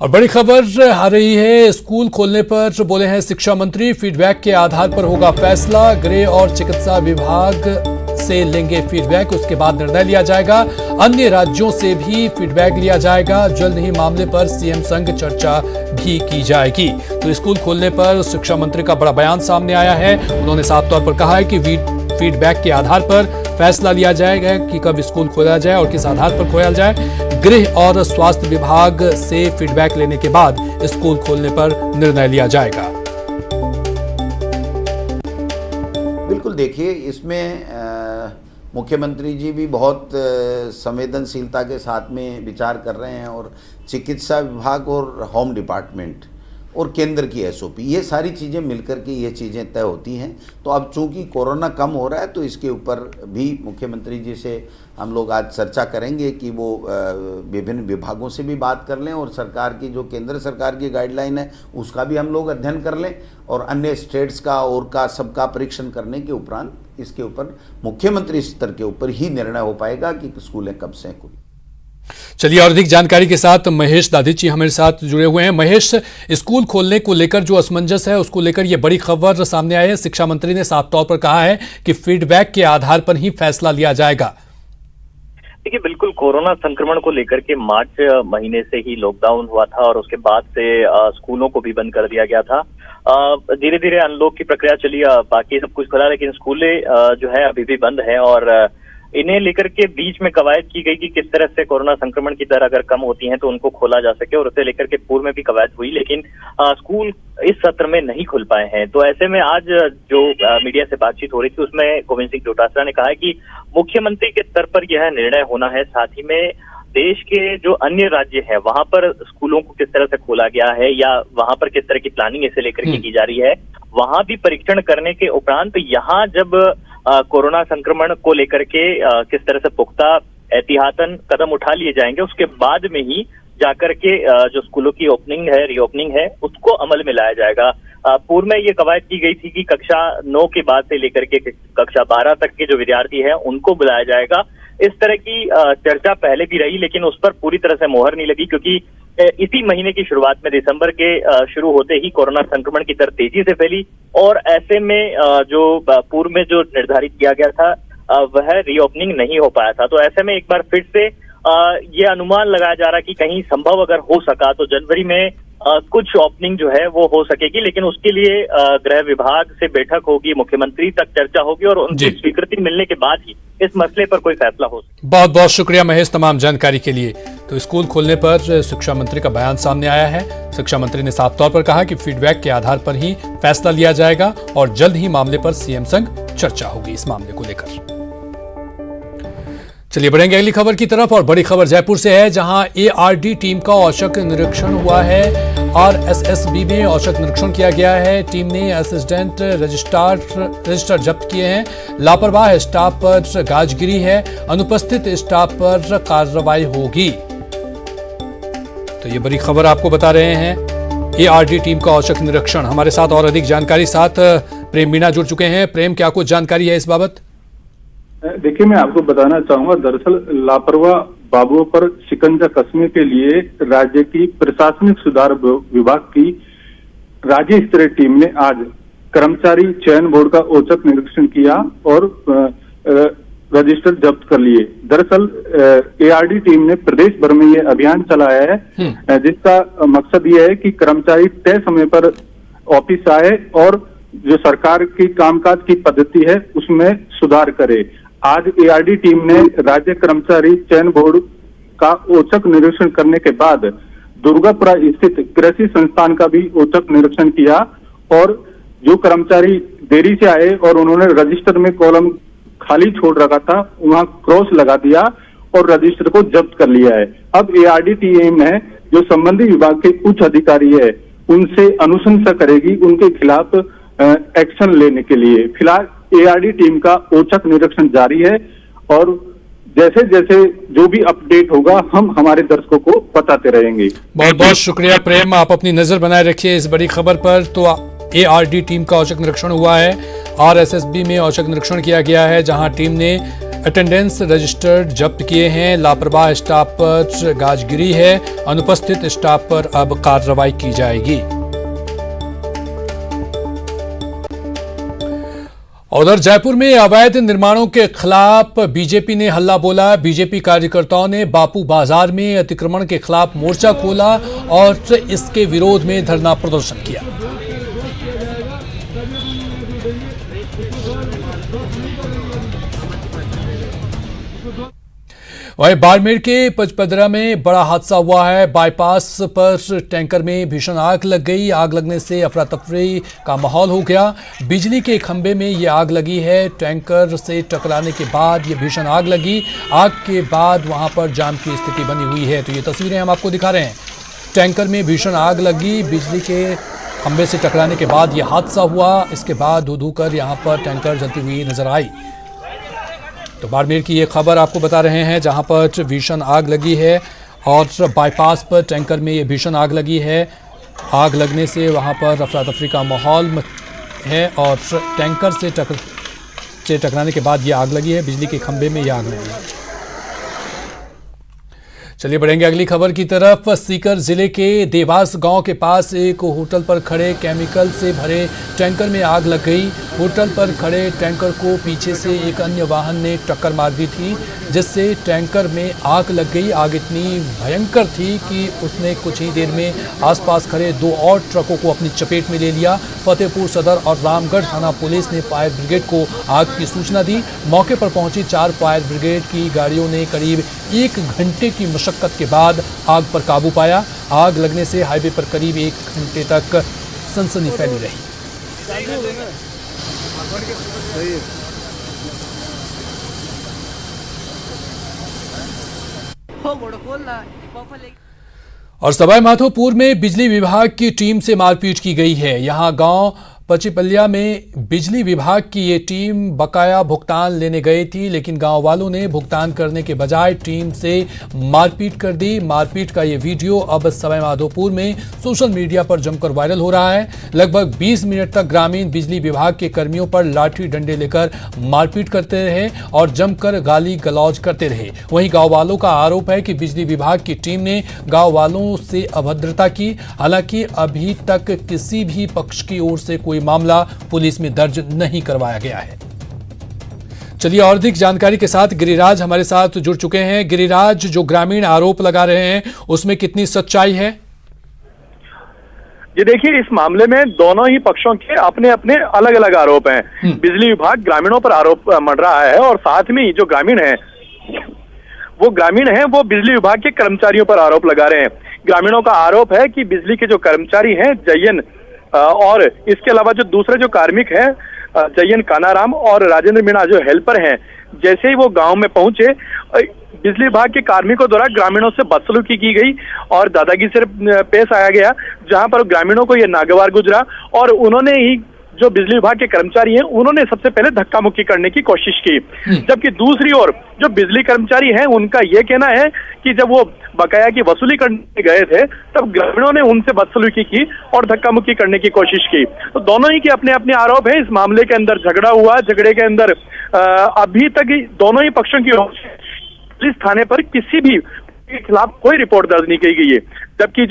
और बड़ी खबर आ रही है, स्कूल खोलने पर बोले हैं शिक्षा मंत्री, फीडबैक के आधार पर होगा फैसला। गृह और चिकित्सा विभाग से लेंगे फीडबैक, उसके बाद निर्णय लिया जाएगा। अन्य राज्यों से भी फीडबैक लिया जाएगा। जल्द ही मामले पर सीएम संग चर्चा भी की जाएगी। तो स्कूल खोलने पर शिक्षा मंत्री का बड़ा बयान सामने आया है। उन्होंने साफ तौर पर कहा है कि फीडबैक के आधार पर फैसला लिया जाएगा कि कब स्कूल खोला जाए और किस आधार पर खोला जाए। गृह और स्वास्थ्य विभाग से फीडबैक लेने के बाद स्कूल खोलने पर निर्णय लिया जाएगा। बिल्कुल, देखिए इसमें मुख्यमंत्री जी भी बहुत संवेदनशीलता के साथ में विचार कर रहे हैं और चिकित्सा विभाग और होम डिपार्टमेंट और केंद्र की एसओपी, ये सारी चीज़ें मिलकर के ये चीज़ें तय होती हैं। तो अब चूंकि कोरोना कम हो रहा है तो इसके ऊपर भी मुख्यमंत्री जी से हम लोग आज चर्चा करेंगे कि वो विभिन्न विभागों से भी बात कर लें और सरकार की जो केंद्र सरकार की गाइडलाइन है उसका भी हम लोग अध्ययन कर लें और अन्य स्टेट्स का और का सबका परीक्षण करने के उपरांत इसके ऊपर मुख्यमंत्री स्तर के ऊपर ही निर्णय हो पाएगा कि स्कूलें कब से खुलें। चलिए, और अधिक जानकारी के साथ महेश दाधीची हमारे साथ जुड़े हुए हैं। महेश, स्कूल खोलने को लेकर जो असमंजस है उसको लेकर ये बड़ी खबर सामने आई है। शिक्षा मंत्री ने साफ तौर पर कहा है कि फीडबैक के आधार पर ही फैसला लिया जाएगा। देखिए, बिल्कुल कोरोना संक्रमण को लेकर के मार्च महीने से ही लॉकडाउन हुआ था और उसके बाद से स्कूलों को भी बंद कर दिया गया था। धीरे धीरे अनलॉक की प्रक्रिया चली, बाकी सब कुछ खुला, लेकिन स्कूलें जो है अभी भी बंद है और इन्हें लेकर के बीच में कवायद की गई कि किस तरह से कोरोना संक्रमण की दर अगर कम होती है तो उनको खोला जा सके, और उसे लेकर के पूर्व में भी कवायद हुई, लेकिन स्कूल इस सत्र में नहीं खुल पाए हैं। तो ऐसे में आज जो मीडिया से बातचीत हो रही थी उसमें गोविंद सिंह डोटासरा ने कहा है कि मुख्यमंत्री के स्तर पर यह निर्णय होना है। साथ ही में देश के जो अन्य राज्य हैं वहां पर स्कूलों को किस तरह से खोला गया है या वहां पर किस तरह की प्लानिंग इसे लेकर के की जा रही है, वहां भी परीक्षण करने के उपरांत यहाँ जब कोरोना संक्रमण को लेकर के किस तरह से पुख्ता एहतियातन कदम उठा लिए जाएंगे, उसके बाद में ही जाकर के जो स्कूलों की ओपनिंग है, रीओपनिंग है, उसको अमल में लाया जाएगा। पूर्व में ये कवायद की गई थी कि कक्षा 9 के बाद से लेकर के कक्षा 12 तक के जो विद्यार्थी हैं उनको बुलाया जाएगा। इस तरह की चर्चा पहले भी रही, लेकिन उस पर पूरी तरह से मोहर नहीं लगी, क्योंकि इसी महीने की शुरुआत में दिसंबर के शुरू होते ही कोरोना संक्रमण की दर तेजी से फैली और ऐसे में जो पूर्व में जो निर्धारित किया गया था वह रीओपनिंग नहीं हो पाया था। तो ऐसे में एक बार फिर से ये अनुमान लगाया जा रहा है कि कहीं संभव अगर हो सका तो जनवरी में कुछ ओपनिंग जो है वो हो सकेगी, लेकिन उसके लिए गृह विभाग से बैठक होगी, मुख्यमंत्री तक चर्चा होगी और उनकी स्वीकृति मिलने के बाद ही इस मसले पर कोई फैसला हो। बहुत बहुत शुक्रिया महेश तमाम जानकारी के लिए। तो स्कूल खोलने पर शिक्षा मंत्री का बयान सामने आया है। शिक्षा मंत्री ने साफ तौर पर कहा कि फीडबैक के आधार पर ही फैसला लिया जाएगा और जल्द ही मामले पर सीएम संग चर्चा होगी इस मामले को लेकर। चलिए बढ़ेंगे अगली खबर की तरफ, और बड़ी खबर जयपुर से है, जहां एआरडी टीम का औचक निरीक्षण हुआ है। आरएसएसबी में औचक निरीक्षण किया गया है। टीम ने असिस्टेंट रजिस्टर जब्त किए हैं। लापरवाह स्टाफ पर गाजगिरी है, अनुपस्थित स्टाफ पर कार्रवाई होगी। तो ये बड़ी खबर आपको बता रहे हैं, एआरडी टीम का औचक निरीक्षण। हमारे साथ और अधिक जानकारी साथ प्रेम मीणा जुड़ चुके हैं। प्रेम, क्या कुछ जानकारी है इस बाबत? देखिए, मैं आपको बताना चाहूंगा, दरअसल लापरवाह बाबुओं पर शिकंजा कसने के लिए राज्य की प्रशासनिक सुधार विभाग की राज्य स्तरीय टीम ने आज कर्मचारी चयन बोर्ड का औचक निरीक्षण किया और रजिस्टर जब्त कर लिए। दरअसल एआरडी टीम ने प्रदेश भर में ये अभियान चलाया है, जिसका मकसद ये है कि कर्मचारी तय समय पर ऑफिस आए और जो सरकार की कामकाज की पद्धति है उसमें सुधार करे। आज एआरडी टीम ने राज्य कर्मचारी चयन बोर्ड का औचक निरीक्षण करने के बाद दुर्गापुरा स्थित कृषि संस्थान का भी औचक निरीक्षण किया और जो कर्मचारी देरी से आए और उन्होंने रजिस्टर में कॉलम खाली छोड़ रखा था वहां क्रॉस लगा दिया और रजिस्टर को जब्त कर लिया है। अब एआरडी टीम है जो संबंधित विभाग के उच्च अधिकारी है उनसे अनुशंसा करेगी उनके खिलाफ एक्शन लेने के लिए। फिलहाल एआरडी टीम का औचक निरीक्षण जारी है और जैसे जैसे जो भी अपडेट होगा हम हमारे दर्शकों को बताते रहेंगे। बहुत बहुत शुक्रिया प्रेम, आप अपनी नजर बनाए रखिए इस बड़ी खबर पर। तो एआरडी टीम का औचक निरीक्षण हुआ है, आरएसएसबी में औचक निरीक्षण किया गया है, जहां टीम ने अटेंडेंस रजिस्टर्ड जब्त किए हैं। लापरवाह स्टाफ पर गाजगिरी है। अनुपस्थित स्टाफ पर अब कार्रवाई की जाएगी। उधर जयपुर में अवैध निर्माणों के खिलाफ बीजेपी ने हल्ला बोला। बीजेपी कार्यकर्ताओं ने बापू बाजार में अतिक्रमण के खिलाफ मोर्चा खोला और इसके विरोध में धरना प्रदर्शन किया। वहीं बाड़मेर के पचपदरा में बड़ा हादसा हुआ है। बाईपास पर टैंकर में भीषण आग लग गई। आग लगने से अफरा तफरी का माहौल हो गया। बिजली के खंभे में ये आग लगी है। टैंकर से टकराने के बाद ये भीषण आग लगी। आग के बाद वहां पर जाम की स्थिति बनी हुई है। तो ये तस्वीरें हम आपको दिखा रहे हैं। टैंकर में भीषण आग लगी। बिजली के खंभे से टकराने के बाद ये हादसा हुआ। इसके बाद धू-धू कर यहाँ पर टैंकर जलती हुई नजर आई। तो बाड़मेर की ये खबर आपको बता रहे हैं, जहां पर भीषण आग लगी है और बाईपास पर टैंकर में ये भीषण आग लगी है। आग लगने से वहां पर अफरा तफरी का माहौल है और टैंकर से टकराने के बाद ये आग लगी है। बिजली के खंभे में ये आग लगी है। चलिए बढ़ेंगे अगली खबर की तरफ। सीकर जिले के देवास गांव के पास एक होटल पर खड़े केमिकल से भरे टैंकर में आग लग गई। होटल पर खड़े टैंकर को पीछे से एक अन्य वाहन ने टक्कर मार दी थी, जिससे टैंकर में आग लग गई। आग इतनी भयंकर थी कि उसने कुछ ही देर में आसपास खड़े 2 और ट्रकों को अपनी चपेट में ले लिया। फतेहपुर सदर और रामगढ़ थाना पुलिस ने फायर ब्रिगेड को आग की सूचना दी। मौके पर पहुंची 4 फायर ब्रिगेड की गाड़ियों ने करीब 1 घंटे की मशक्कत के बाद आग पर काबू पाया। आग लगने से हाईवे पर करीब 1 घंटे तक सनसनी फैली रही। और सवाई माधोपुर में बिजली विभाग की टीम से मारपीट की गई है। यहां गांव पचिपलिया में बिजली विभाग की ये टीम बकाया भुगतान लेने गई थी, लेकिन गांव वालों ने भुगतान करने के बजाय टीम से मारपीट कर दी। मारपीट का ये वीडियो अब सवाई माधोपुर में सोशल मीडिया पर जमकर वायरल हो रहा है। लगभग 20 मिनट तक ग्रामीण बिजली विभाग के कर्मियों पर लाठी डंडे लेकर मारपीट करते रहे और जमकर गाली गलौज करते रहे। वहीं गांव वालों का आरोप है कि बिजली विभाग की टीम ने गांव वालों से अभद्रता की। हालांकि अभी तक किसी भी पक्ष की ओर से कोई मामला पुलिस में दर्ज नहीं करवाया गया है। चलिए और अधिक जानकारी के साथ गिरिराज हमारे साथ जुड़ चुके हैं। गिरिराज, जो ग्रामीण आरोप लगा रहे हैं उसमें कितनी सच्चाई है? ये देखिए, इस मामले में दोनों ही पक्षों के अपने अपने अलग अलग आरोप हैं। बिजली विभाग ग्रामीणों पर आरोप मढ़ रहा है और साथ में जो ग्रामीण हैं वो बिजली विभाग के कर्मचारियों पर आरोप लगा रहे हैं। ग्रामीणों का आरोप है कि बिजली के जो कर्मचारी हैं जयन और इसके अलावा जो दूसरे जो कार्मिक हैं जयन कानाराम और राजेंद्र मीणा जो हेल्पर हैं, जैसे ही वो गांव में पहुंचे बिजली विभाग के कार्मिकों द्वारा ग्रामीणों से बदसलूकी की गई और दादागिरी से पेश आया गया, जहां पर ग्रामीणों को ये नागवार गुजरा और उन्होंने ही जो बिजली विभाग के कर्मचारी हैं उन्होंने सबसे पहले धक्का मुक्की करने की कोशिश की। जबकि दूसरी ओर जो बिजली कर्मचारी हैं उनका ये कहना है कि जब वो बकाया की वसूली करने गए थे तब ग्रामीणों ने उनसे बदसलूकी की और धक्का मुक्की करने की कोशिश की। तो दोनों ही के अपने अपने आरोप है। इस मामले के अंदर झगड़ा हुआ। झगड़े के अंदर अभी तक दोनों ही पक्षों की ओर से पुलिस थाने पर किसी भी के खिलाफ कोई रिपोर्ट दर्ज नहीं की गई है। जबकि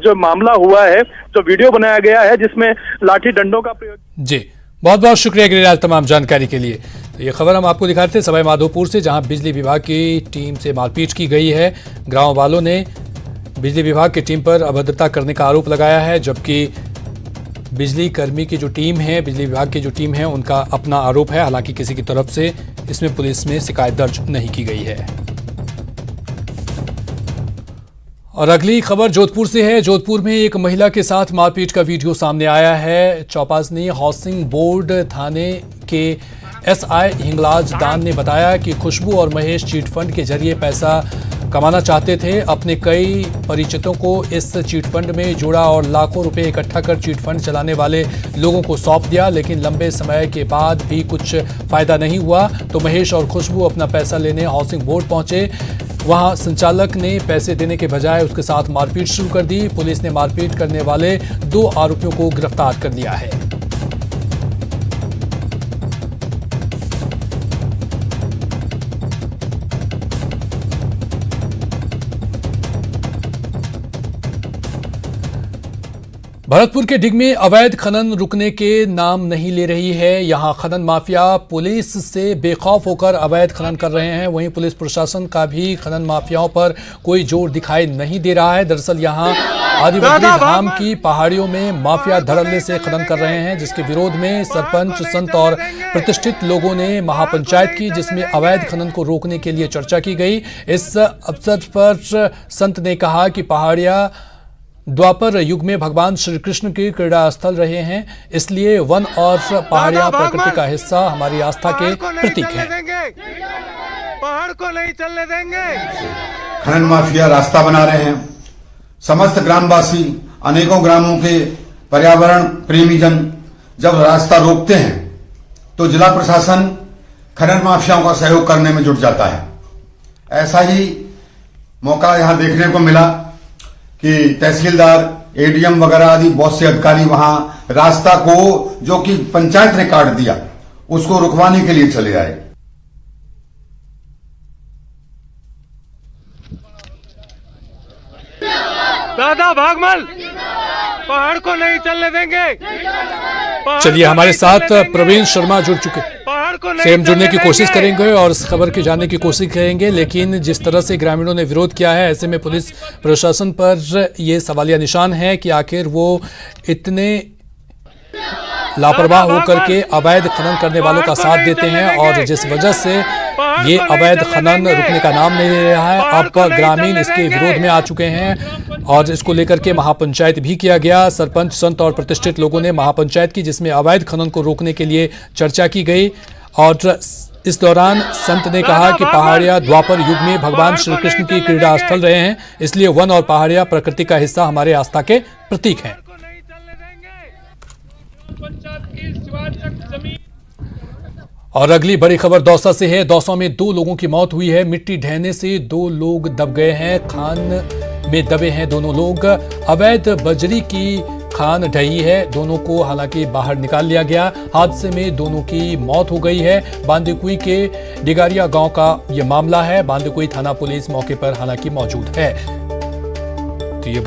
जो मामला हुआ है, जो वीडियो बनाया गया है जिसमें लाठी डंडों का प्रयोग। जी, बहुत बहुत शुक्रिया गिरिराज तमाम जानकारी के लिए। तो ये खबर हम आपको दिखाते थे सवाई माधोपुर से, जहां बिजली विभाग की टीम से मारपीट की गई है। गांव वालों ने बिजली विभाग की टीम पर अभद्रता करने का आरोप लगाया है, जबकि बिजली कर्मी की जो टीम है, बिजली विभाग की जो टीम है, उनका अपना आरोप है। हालांकि किसी की तरफ से इसमें पुलिस में शिकायत दर्ज नहीं की गई है। और अगली खबर जोधपुर से है। जोधपुर में एक महिला के साथ मारपीट का वीडियो सामने आया है। चौपासनी हाउसिंग बोर्ड थाने के एसआई हिंगलाज दान ने बताया कि खुशबू और महेश चीट फंड के जरिए पैसा कमाना चाहते थे। अपने कई परिचितों को इस चीट फंड में जोड़ा और लाखों रुपए इकट्ठा कर चीट फंड चलाने वाले लोगों को सौंप दिया, लेकिन लंबे समय के बाद भी कुछ फायदा नहीं हुआ। तो महेश और खुशबू अपना पैसा लेने हाउसिंग बोर्ड पहुंचे। वहां संचालक ने पैसे देने के बजाय उसके साथ मारपीट शुरू कर दी। पुलिस ने मारपीट करने वाले 2 आरोपियों को गिरफ्तार कर लिया है। भरतपुर के डिग में अवैध खनन रुकने के नाम नहीं ले रही है। यहां खनन माफिया पुलिस से बेखौफ होकर अवैध खनन कर रहे हैं। वहीं पुलिस प्रशासन का भी खनन माफियाओं पर कोई जोर दिखाई नहीं दे रहा है। दरअसल यहां आदिवासी धाम की पहाड़ियों में माफिया धड़ल्ले से खनन कर रहे हैं, जिसके विरोध में सरपंच, संत और प्रतिष्ठित लोगों ने महापंचायत की, जिसमें अवैध खनन को रोकने के लिए चर्चा की गई। इस अवसर पर संत ने कहा कि पहाड़िया द्वापर युग में भगवान श्री कृष्ण के क्रीड़ा स्थल रहे हैं, इसलिए वन और पहाड़ियां प्रकृति का हिस्सा हमारी आस्था के प्रतीक हैं। पहाड़ को नहीं चलने देंगे। खनन माफिया रास्ता बना रहे हैं। समस्त ग्रामवासी, अनेकों ग्रामों के पर्यावरण प्रेमी जन जब रास्ता रोकते हैं तो जिला प्रशासन खनन माफियाओं का सहयोग करने में जुट जाता है। ऐसा ही मौका यहां देखने को मिला कि तहसीलदार, एडीएम वगैरह आदि बहुत से अधिकारी वहां रास्ता को, जो कि पंचायत ने काट दिया, उसको रुकवाने के लिए चले आए। दादा भागमल, पहाड़ को नहीं चलने देंगे। चलिए, हमारे साथ प्रवीण शर्मा जुड़ चुके से हम जुड़ने की कोशिश करेंगे और इस खबर की जानने की कोशिश करेंगे। लेकिन जिस तरह से ग्रामीणों ने विरोध किया है, ऐसे में पुलिस प्रशासन पर ये सवालिया निशान है कि आखिर वो इतने लापरवाह होकर के अवैध खनन करने वालों का साथ देते हैं, और जिस वजह से ये अवैध खनन रुकने का नाम नहीं ले रहा है। अब ग्रामीण इसके विरोध में आ चुके हैं और इसको लेकर के महापंचायत भी किया गया। सरपंच, संत और प्रतिष्ठित लोगों ने महापंचायत की, जिसमें अवैध खनन को रोकने के लिए चर्चा की गई। और इस दौरान संत ने कहा कि पहाड़िया द्वापर युग में भगवान श्री कृष्ण की क्रीड़ा स्थल रहे हैं, इसलिए वन और पहाड़िया प्रकृति का हिस्सा हमारे आस्था के प्रतीक हैं। और अगली बड़ी खबर दौसा से है। दौसा में 2 लोगों की मौत हुई है। मिट्टी ढहने से 2 लोग दब गए हैं। खान में दबे हैं दोनों लोग। अवैध बजरी की खान ढही है। दोनों को हालांकि बाहर निकाल लिया गया। हादसे में दोनों की मौत हो गई है। बांदीकुई के डिगारिया गांव का यह मामला है। बांदीकुई थाना पुलिस मौके पर हालांकि मौजूद है। तो ये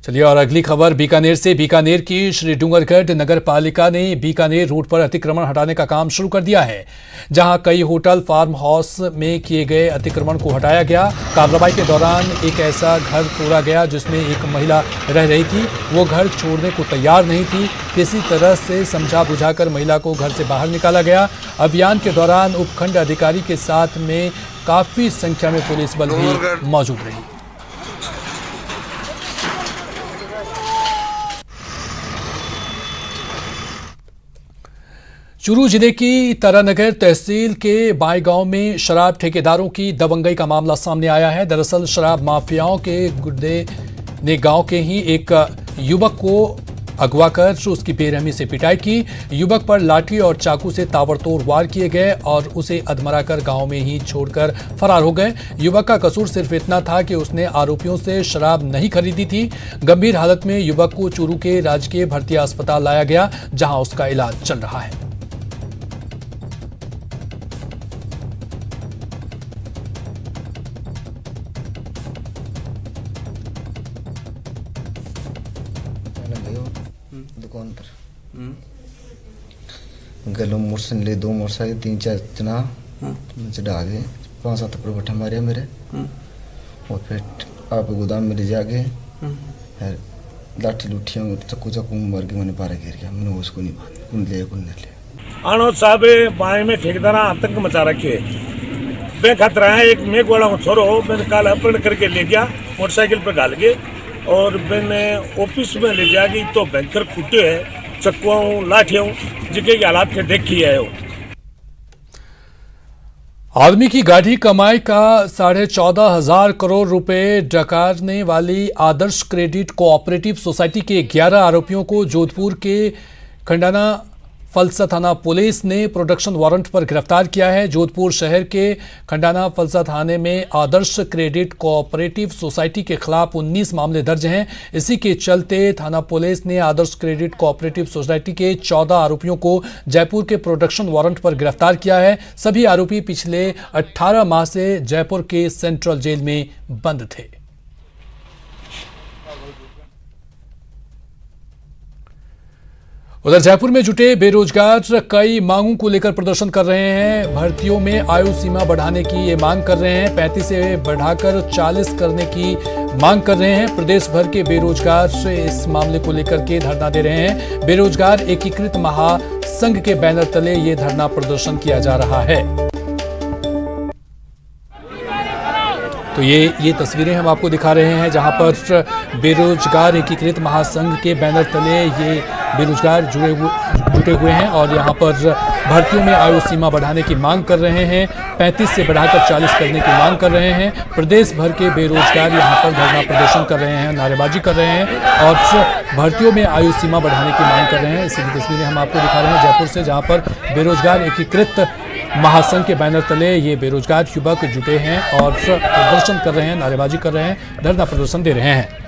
चलिए, और अगली खबर बीकानेर से। बीकानेर की श्री डूंगरगढ़ नगर पालिका ने बीकानेर रोड पर अतिक्रमण हटाने का काम शुरू कर दिया है, जहां कई होटल, फार्म हाउस में किए गए अतिक्रमण को हटाया गया। कार्रवाई के दौरान एक ऐसा घर तोड़ा गया जिसमें एक महिला रह रही थी। वो घर छोड़ने को तैयार नहीं थी। किसी तरह से समझा बुझाकर महिला को घर से बाहर निकाला गया। अभियान के दौरान उपखंड अधिकारी के साथ में काफी संख्या में पुलिस बल भी मौजूद रही। चूरू जिले की तारानगर तहसील के बाई गांव में शराब ठेकेदारों की दबंगई का मामला सामने आया है। दरअसल शराब माफियाओं के गुर्दे ने गांव के ही एक युवक को अगवा कर उसकी बेरहमी से पिटाई की। युवक पर लाठी और चाकू से ताबड़तोड़ वार किए गए और उसे अधमरा कर गांव में ही छोड़कर फरार हो गए। युवक का कसूर सिर्फ इतना था कि उसने आरोपियों से शराब नहीं खरीदी थी। गंभीर हालत में युवक को चूरू के राजकीय भर्ती अस्पताल लाया गया, जहां उसका इलाज चल रहा है। दुकान पर गलों मोटरसाइकिल ले 2 मोटरसाइकिल 3-4 जना चढ़ा गए। 5-7 पर बैठा मारे मेरे, और फिर आप गोदाम में ले जाके लाठी लुठियों चक्कू मार के मैंने बारह गिर गया। मैंने उसको नहीं ले आनो साहब बाएं में ठेकेदार आतंक मचा रखे। मैं खतरा है एक मेघ वाला छोरो मैंने काल अपहरण करके ले गया, मोटरसाइकिल पे घाल के, और मैंने ऑफिस में ले जाके तो भयंकर कूटे है चक्कुओं लाठियों, जिनके हालात के देखी है। आदमी की गाढ़ी कमाई का 14,500 करोड़ रुपए डकारने वाली आदर्श क्रेडिट कोऑपरेटिव सोसाइटी के 11 आरोपियों को जोधपुर के खंडाना फलसा थाना पुलिस ने प्रोडक्शन वारंट पर गिरफ्तार किया है। जोधपुर शहर के खंडाना फलसा थाने में आदर्श क्रेडिट कोऑपरेटिव सोसाइटी के खिलाफ 19 मामले दर्ज हैं। इसी के चलते थाना पुलिस ने आदर्श क्रेडिट कोऑपरेटिव सोसाइटी के 14 आरोपियों को जयपुर के प्रोडक्शन वारंट पर गिरफ्तार किया है। सभी आरोपी पिछले 18 माह से जयपुर के सेंट्रल जेल में बंद थे। उधर जयपुर में जुटे बेरोजगार कई मांगों को लेकर प्रदर्शन कर रहे हैं। भर्तियों में आयु सीमा बढ़ाने की ये मांग कर रहे हैं। 35 से बढ़ाकर 40 करने की मांग कर रहे हैं। प्रदेश भर के बेरोजगार इस मामले को लेकर के धरना दे रहे हैं। बेरोजगार एकीकृत महासंघ के बैनर तले ये धरना प्रदर्शन किया जा रहा है। तो ये तस्वीरें हम आपको दिखा रहे हैं जहां पर बेरोजगार एकीकृत महासंघ के बैनर तले ये बेरोजगार जुटे हुए हैं और यहां पर भर्तियों में आयु सीमा बढ़ाने की मांग कर रहे हैं। 35 से बढ़ाकर 40 करने की मांग कर रहे हैं। प्रदेश भर के बेरोजगार यहां पर धरना प्रदर्शन कर रहे हैं, नारेबाजी कर रहे हैं और भर्तियों में आयु सीमा बढ़ाने की मांग कर रहे हैं। इसी की तस्वीरें हम आपको दिखा रहे हैं जयपुर से, जहां पर बेरोजगार एकीकृत महासंघ के बैनर तले ये बेरोजगार युवक जुटे हैं और प्रदर्शन कर रहे हैं, नारेबाजी कर रहे हैं, धरना प्रदर्शन दे रहे हैं।